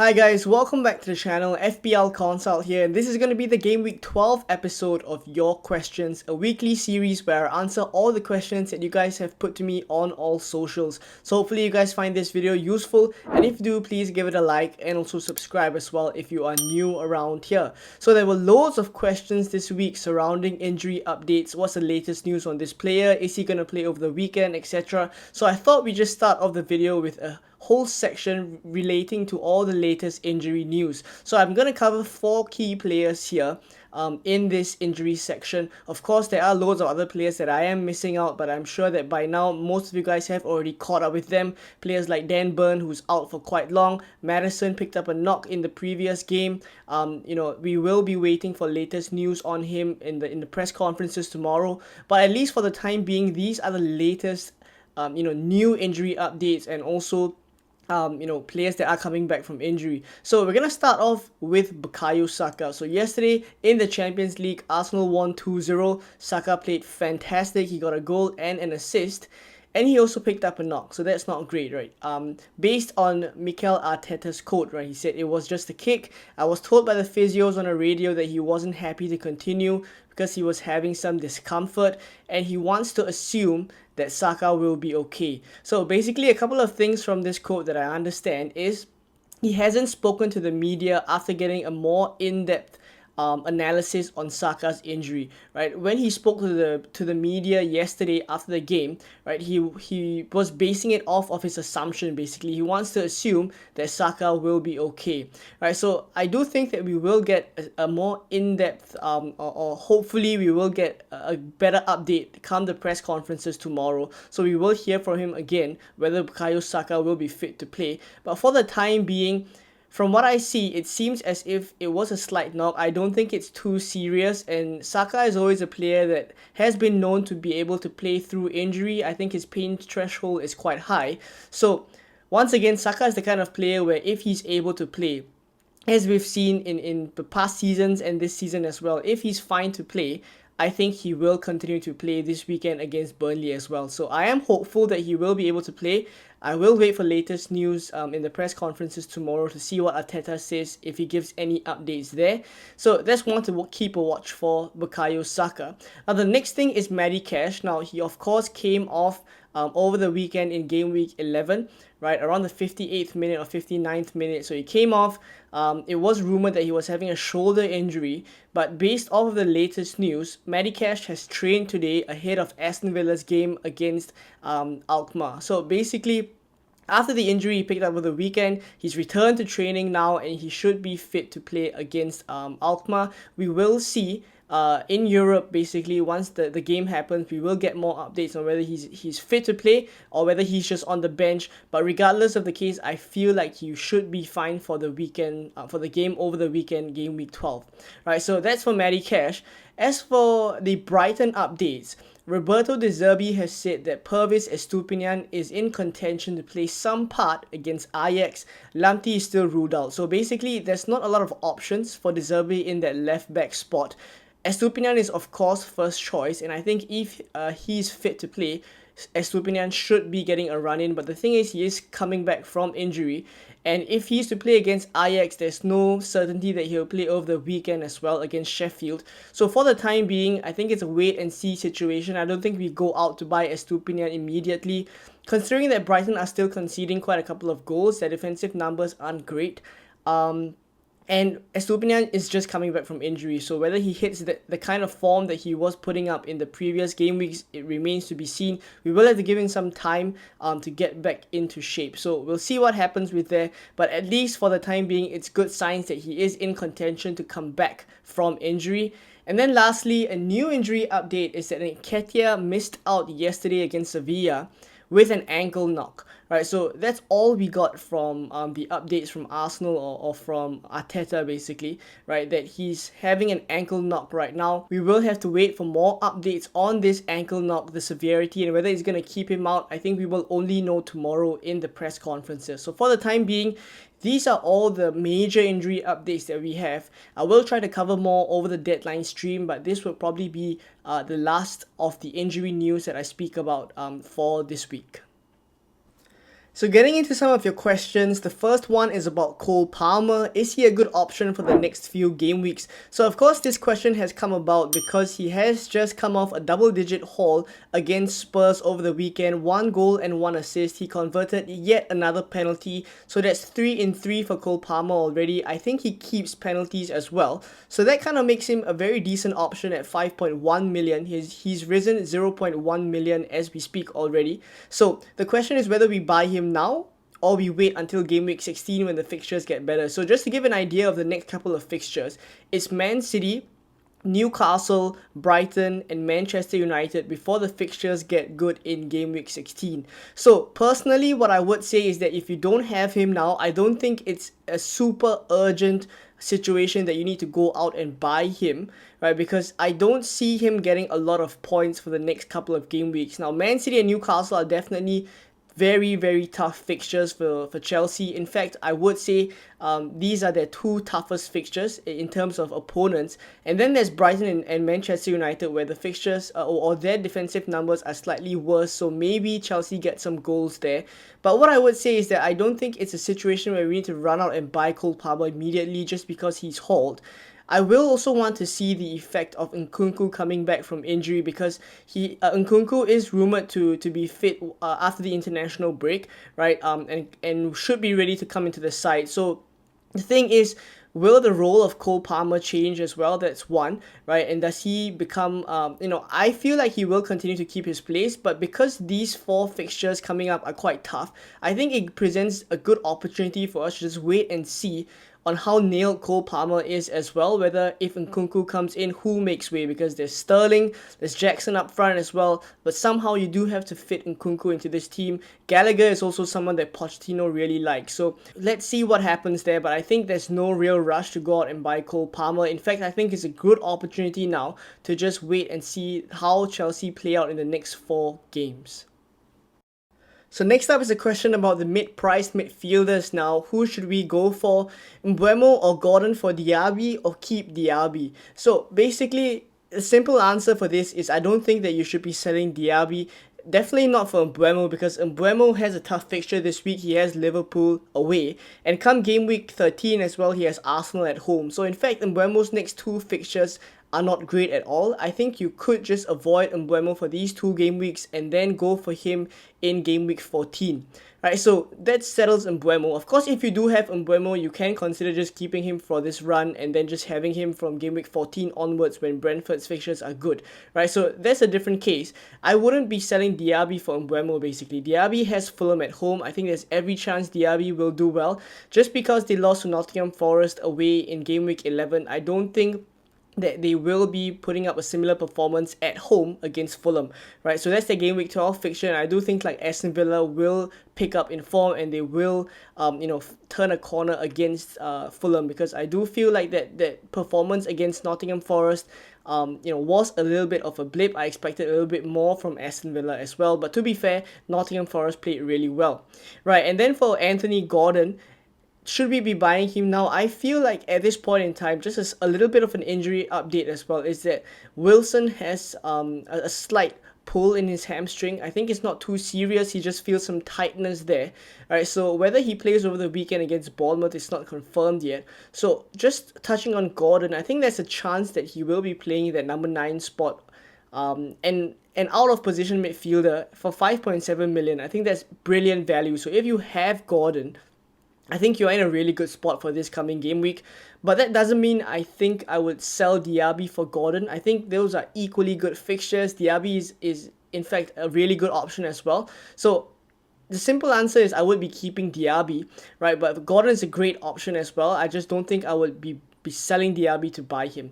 Hi guys, welcome back to the channel. FPL Consult here, and this is going to be the Game Week 12 episode of Your Questions, a weekly series where I answer all the questions that you guys have put to me on all socials. So hopefully you guys find this video useful, and if you do, please give it a like and also subscribe as well if you are new around here. So there were loads of questions this week surrounding injury updates. What's the latest news on this player? Is he going to play over the weekend, etc. So I thought we just start off the video with a whole section relating to all the latest injury news. So I'm going to cover 4 key players here in this injury section. Of course, there are loads of other players that I am missing out, but I'm sure that by now most of you guys have already caught up with them. Players like Dan Burn, who's out for quite long. Madison picked up a knock in the previous game. We will be waiting for latest news on him in the press conferences tomorrow. But at least for the time being, these are the latest new injury updates and also players that are coming back from injury. So we're going to start off with Bukayo Saka. So yesterday in the Champions League, Arsenal won 2-0. Saka played fantastic. He got a goal and an assist. And he also picked up a knock, so that's not great, right? Based on Mikel Arteta's quote, right? He said it was just a kick. I was told by the physios on the radio that he wasn't happy to continue because he was having some discomfort, and he wants to assume that Saka will be okay. So basically, a couple of things from this quote that I understand is he hasn't spoken to the media after getting a more in-depth analysis on Saka's injury, right? When he spoke to the media yesterday after the game, right, he was basing it off of his assumption. Basically, he wants to assume that Saka will be okay, right? So I do think that we will get a more in-depth or hopefully we will get a better update come the press conferences tomorrow. So we will hear from him again whether Bukayo Saka will be fit to play. But for the time being, from what I see, it seems as if it was a slight knock. I don't think it's too serious, and Saka is always a player that has been known to be able to play through injury. I think his pain threshold is quite high. So once again, Saka is the kind of player where if he's able to play, as we've seen in the past seasons and this season as well, if he's fine to play, I think he will continue to play this weekend against Burnley as well. So I am hopeful that he will be able to play. I will wait for latest news in the press conferences tomorrow to see what Arteta says, if he gives any updates there. So that's one to keep a watch for Bukayo Saka. Now the next thing is Matty Cash. Now he of course came off over the weekend in game week 11, right, around the 58th minute or 59th minute. So he came off. It was rumored that he was having a shoulder injury, but based off of the latest news, Matty Cash has trained today ahead of Aston Villa's game against Alkmaar. So basically, after the injury he picked up over the weekend, he's returned to training now and he should be fit to play against Alkmaar. We will see in Europe, basically, once the game happens, we will get more updates on whether he's fit to play or whether he's just on the bench. But regardless of the case, I feel like he should be fine for the weekend, for the game over the weekend, game week 12. Right, so that's for Matty Cash. As for the Brighton updates, Roberto De Zerbi has said that Pervis Estupiñán is in contention to play some part against Ajax. Lamptey is still ruled out. So basically, there's not a lot of options for De Zerbi in that left back spot. Estupiñán is of course first choice, and I think if he's fit to play, Estupiñán should be getting a run in. But the thing is, he is coming back from injury, and if he's to play against Ajax, there's no certainty that he'll play over the weekend as well against Sheffield. So for the time being, I think it's a wait and see situation. I don't think we go out to buy Estupiñán immediately, considering that Brighton are still conceding quite a couple of goals. Their defensive numbers aren't great. And Estupiñán is just coming back from injury, so whether he hits the kind of form that he was putting up in the previous game weeks, it remains to be seen. We will have to give him some time to get back into shape. So we'll see what happens with there, but at least for the time being, it's good signs that he is in contention to come back from injury. And then lastly, a new injury update is that Nketiah missed out yesterday against Sevilla with an ankle knock, right? So that's all we got from the updates from Arsenal or from Arteta, basically, right? That he's having an ankle knock right now. We will have to wait for more updates on this ankle knock, the severity, and whether it's going to keep him out. I think we will only know tomorrow in the press conferences. So for the time being, these are all the major injury updates that we have. I will try to cover more over the deadline stream, but this will probably be the last of the injury news that I speak about for this week. So getting into some of your questions, the first one is about Cole Palmer. Is he a good option for the next few game weeks? So of course this question has come about because he has just come off a double-digit haul against Spurs over the weekend. 1 goal and 1 assist. He converted yet another penalty. So that's 3 in 3 for Cole Palmer already. I think he keeps penalties as well. So that kind of makes him a very decent option at 5.1 million. He's risen 0.1 million as we speak already. So the question is whether we buy him now or we wait until game week 16 when the fixtures get better. So just to give an idea of the next couple of fixtures, it's Man City, Newcastle, Brighton and Manchester United before the fixtures get good in game week 16. So personally what I would say is that if you don't have him now, I don't think it's a super urgent situation that you need to go out and buy him, right? Because I don't see him getting a lot of points for the next couple of game weeks. Now Man City and Newcastle are definitely very tough fixtures for Chelsea. In fact, I would say these are their two toughest fixtures in terms of opponents. And then there's Brighton and Manchester United where the fixtures or their defensive numbers are slightly worse. So maybe Chelsea get some goals there. But what I would say is that I don't think it's a situation where we need to run out and buy Cole Palmer immediately just because he's hauled. I will also want to see the effect of Nkunku coming back from injury because Nkunku is rumored to be fit after the international break, right? And should be ready to come into the side. So the thing is, will the role of Cole Palmer change as well? That's one, right? And does he become, I feel like he will continue to keep his place, but because these 4 fixtures coming up are quite tough, I think it presents a good opportunity for us to just wait and see on how nailed Cole Palmer is as well, whether if Nkunku comes in, who makes way, because there's Sterling, there's Jackson up front as well, but somehow you do have to fit Nkunku into this team. Gallagher is also someone that Pochettino really likes, so let's see what happens there, but I think there's no real rush to go out and buy Cole Palmer. In fact, I think it's a good opportunity now to just wait and see how Chelsea play out in the next 4 games. So next up is a question about the mid-priced midfielders now. Who should we go for? Mbeumo or Gordon for Diaby or keep Diaby? So basically, a simple answer for this is I don't think that you should be selling Diaby. Definitely not for Mbeumo because Mbeumo has a tough fixture this week. He has Liverpool away. And come game week 13 as well, he has Arsenal at home. So in fact, Mbeumo's next 2 fixtures are not great at all. I think you could just avoid Mbeumo for these 2 game weeks and then go for him in game week 14. Right, so that settles Mbeumo. Of course, if you do have Mbeumo, you can consider just keeping him for this run and then just having him from game week 14 onwards when Brentford's fixtures are good. Right, so that's a different case. I wouldn't be selling Diaby for Mbeumo basically. Diaby has Fulham at home. I think there's every chance Diaby will do well. Just because they lost to Nottingham Forest away in game week 11, I don't think that they will be putting up a similar performance at home against Fulham, right? So that's the game week 12 fixture, and I do think like Aston Villa will pick up in form and they will, turn a corner against Fulham, because I do feel like that performance against Nottingham Forest, was a little bit of a blip. I expected a little bit more from Aston Villa as well, but to be fair, Nottingham Forest played really well, right? And then for Anthony Gordon, should we be buying him now? I feel like at this point in time, just as a little bit of an injury update as well, is that Wilson has a slight pull in his hamstring. I think it's not too serious. He just feels some tightness there. Alright, so whether he plays over the weekend against Bournemouth is not confirmed yet. So just touching on Gordon, I think there's a chance that he will be playing that number 9 spot. And an out of position midfielder for 5.7 million. I think that's brilliant value. So if you have Gordon, I think you're in a really good spot for this coming game week. But that doesn't mean I think I would sell Diaby for Gordon. I think those are equally good fixtures. Diaby is in fact a really good option as well. So the simple answer is I would be keeping Diaby, right? But Gordon is a great option as well. I just don't think I would be selling Diaby to buy him.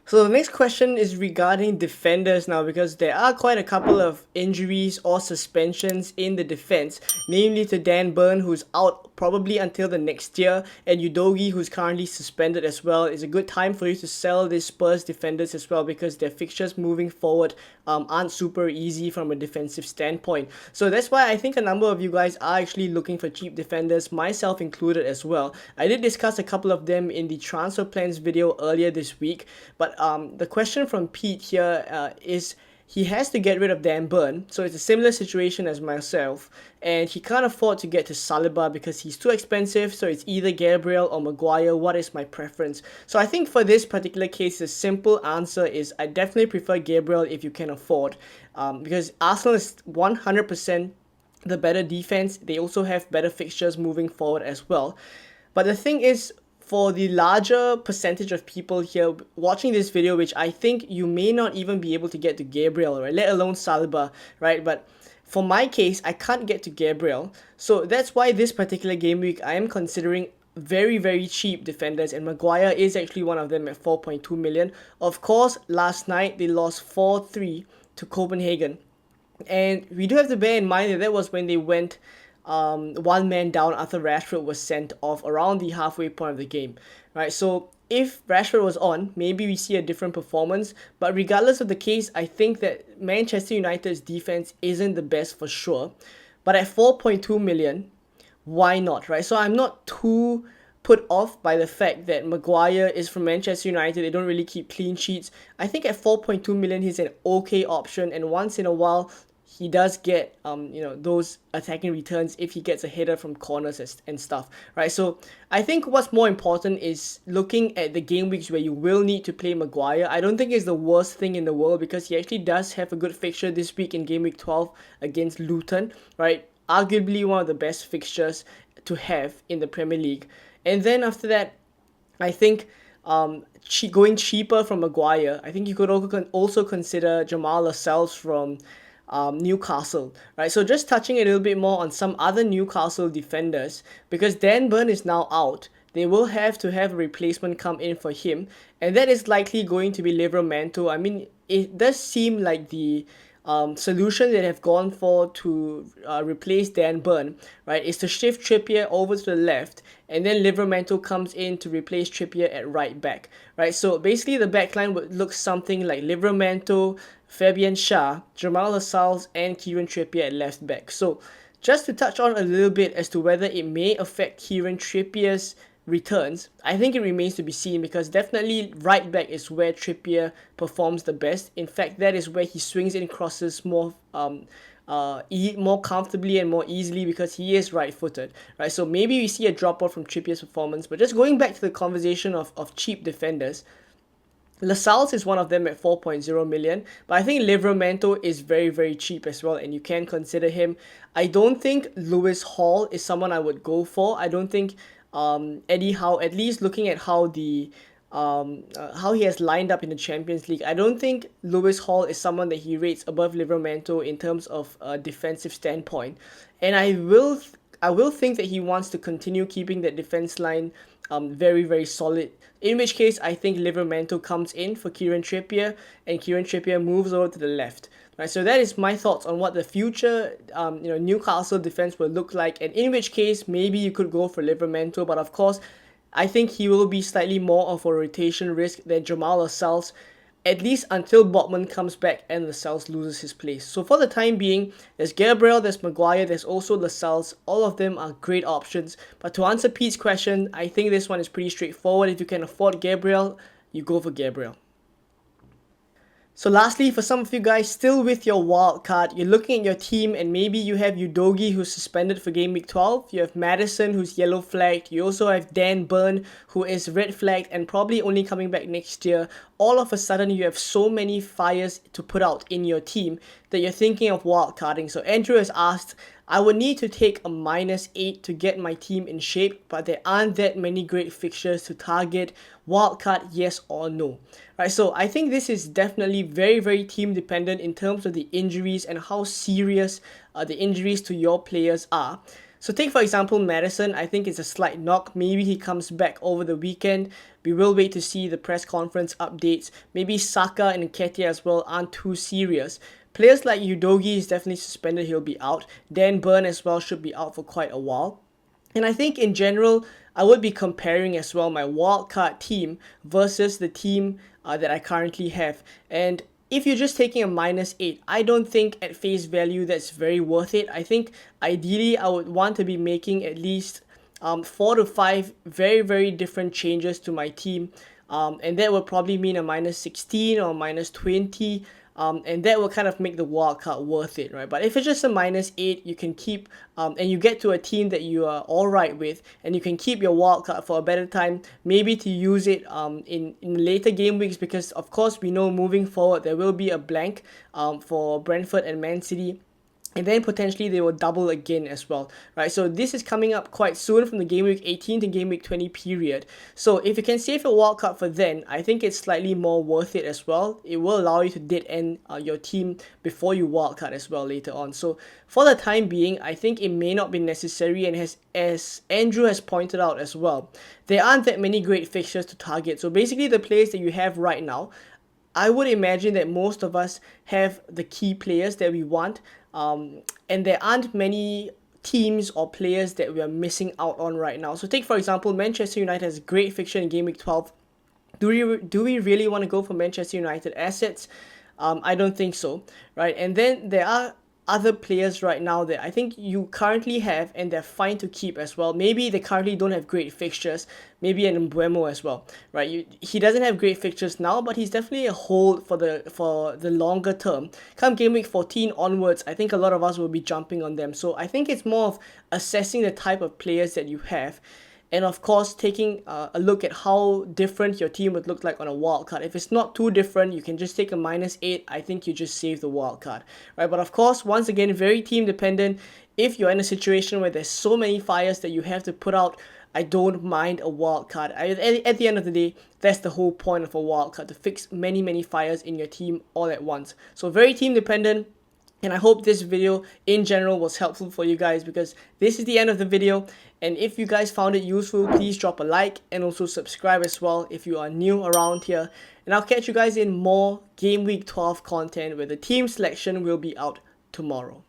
So the next question is regarding defenders now, because there are quite a couple of injuries or suspensions in the defense, namely to Dan Burn, who's out probably until the next year, and Udogie, who's currently suspended as well. It's a good time for you to sell these Spurs defenders as well, because their fixtures moving forward aren't super easy from a defensive standpoint. So that's why I think a number of you guys are actually looking for cheap defenders, myself included as well. I did discuss a couple of them in the transfer plans video earlier this week, but the question from Pete here is he has to get rid of Dan Burn, so it's a similar situation as myself, and he can't afford to get to Saliba because he's too expensive, so it's either Gabriel or Maguire. What is my preference? So I think for this particular case, the simple answer is I definitely prefer Gabriel if you can afford, because Arsenal is 100% the better defense. They also have better fixtures moving forward as well. But the thing is, for the larger percentage of people here watching this video, which I think you may not even be able to get to Gabriel, right? Let alone Saliba, right? But for my case, I can't get to Gabriel. So that's why this particular game week, I am considering very, very cheap defenders, and Maguire is actually one of them at 4.2 million. Of course, last night they lost 4-3 to Copenhagen. And we do have to bear in mind that that was when they went one man down after Rashford was sent off around the halfway point of the game, right? So if Rashford was on, maybe we see a different performance. But regardless of the case, I think that Manchester United's defense isn't the best for sure. But at 4.2 million, why not, right? So I'm not too put off by the fact that Maguire is from Manchester United. They don't really keep clean sheets. I think at 4.2 million, he's an okay option, and once in a while, he does get those attacking returns if he gets a header from corners and stuff, right? So I think what's more important is looking at the game weeks where you will need to play Maguire. I don't think it's the worst thing in the world because he actually does have a good fixture this week in game week 12 against Luton, right? Arguably one of the best fixtures to have in the Premier League. And then after that, I think going cheaper from Maguire, I think you could also consider Jamal Lascelles from Newcastle, right? So just touching a little bit more on some other Newcastle defenders, because Dan Burn is now out, they will have to have a replacement come in for him, and that is likely going to be Livramento. I mean, it does seem like the solution that have gone for to replace Dan Burn, right, is to shift Trippier over to the left, and then Livramento comes in to replace Trippier at right back, right? So basically the backline would look something like Livramento, Fabian Schär, Jamal Lascelles, and Kieran Trippier at left back. So just to touch on a little bit as to whether it may affect Kieran Trippier's returns, I think it remains to be seen, because definitely right back is where Trippier performs the best. In fact, that is where he swings in crosses more more comfortably and more easily because he is right-footed, right? So maybe we see a drop-off from Trippier's performance. But just going back to the conversation of cheap defenders, Lascelles is one of them at 4.0 million, but I think Livramento is very, very cheap as well, and you can consider him. I don't think Lewis Hall is someone I would go for. I don't think Eddie Howe, at least looking at how how he has lined up in the Champions League, I don't think Lewis Hall is someone that he rates above Livramento in terms of a defensive standpoint. And I will think that he wants to continue keeping that defense line very, very solid. In which case, I think Livramento comes in for Kieran Trippier, and Kieran Trippier moves over to the left. Right, so that is my thoughts on what the future Newcastle defense will look like, and in which case maybe you could go for Livramento, but of course I think he will be slightly more of a rotation risk than Jamal Lascelles, at least until Botman comes back and Lascelles loses his place. So for the time being, there's Gabriel, there's Maguire, there's also Lascelles. All of them are great options. But to answer Pete's question, I think this one is pretty straightforward. If you can afford Gabriel, you go for Gabriel. So lastly, for some of you guys still with your wild card, you're looking at your team and maybe you have Udogie who's suspended for game week 12, you have Maddison who's yellow flagged, you also have Dan Burn who is red flagged and probably only coming back next year. All of a sudden you have so many fires to put out in your team that you're thinking of wild carding. So Andrew has asked, I would need to take a -8 to get my team in shape, but there aren't that many great fixtures to target. Wildcard, yes or no? Right, so I think this is definitely very, very team dependent in terms of the injuries and how serious the injuries to your players are. So take for example Maddison, I think it's a slight knock. Maybe he comes back over the weekend. We will wait to see the press conference updates. Maybe Saka and Nketiah as well aren't too serious. Players like Udogie is definitely suspended, he'll be out. Dan Burn as well should be out for quite a while. And I think in general, I would be comparing as well my wildcard team versus the team that I currently have. And if you're just taking a -8, I don't think at face value that's very worth it. I think ideally I would want to be making at least 4 to 5 very, very different changes to my team. And that would probably mean a -16 or -20. and that will kind of make the wildcard worth it, right? But if it's just a -8, you can keep, and you get to a team that you are alright with, and you can keep your wildcard for a better time, maybe to use it in later game weeks, because of course we know moving forward there will be a blank for Brentford and Man City. And then potentially they will double again as well, right? So this is coming up quite soon from the game week 18 to game week 20 period. So if you can save your wildcard for then, I think it's slightly more worth it as well. It will allow you to dead end your team before you wildcard as well later on. So for the time being, I think it may not be necessary, and as Andrew has pointed out as well, there aren't that many great fixtures to target. So basically the players that you have right now, I would imagine that most of us have the key players that we want, and there aren't many teams or players that we are missing out on right now. So take for example, Manchester United has a great fixture in game week 12. Do we really want to go for Manchester United assets? I don't think so, right? And then there are other players right now that I think you currently have and they're fine to keep as well. Maybe they currently don't have great fixtures, maybe an Mbeumo as well, right? He doesn't have great fixtures now, but he's definitely a hold for the longer term. Come game week 14 onwards, I think a lot of us will be jumping on them. So I think it's more of assessing the type of players that you have, and of course taking a look at how different your team would look like on a wildcard. If it's not too different, you can just take a -8. I think you just save the wildcard, right? But of course, once again, very team dependent. If you're in a situation where there's so many fires that you have to put out, I don't mind a wildcard. At the end of the day, that's the whole point of a wildcard, to fix many fires in your team all at once. So very team dependent. And I hope this video in general was helpful for you guys, because this is the end of the video. And if you guys found it useful, please drop a like and also subscribe as well if you are new around here. And I'll catch you guys in more Game Week 12 content, where the team selection will be out tomorrow.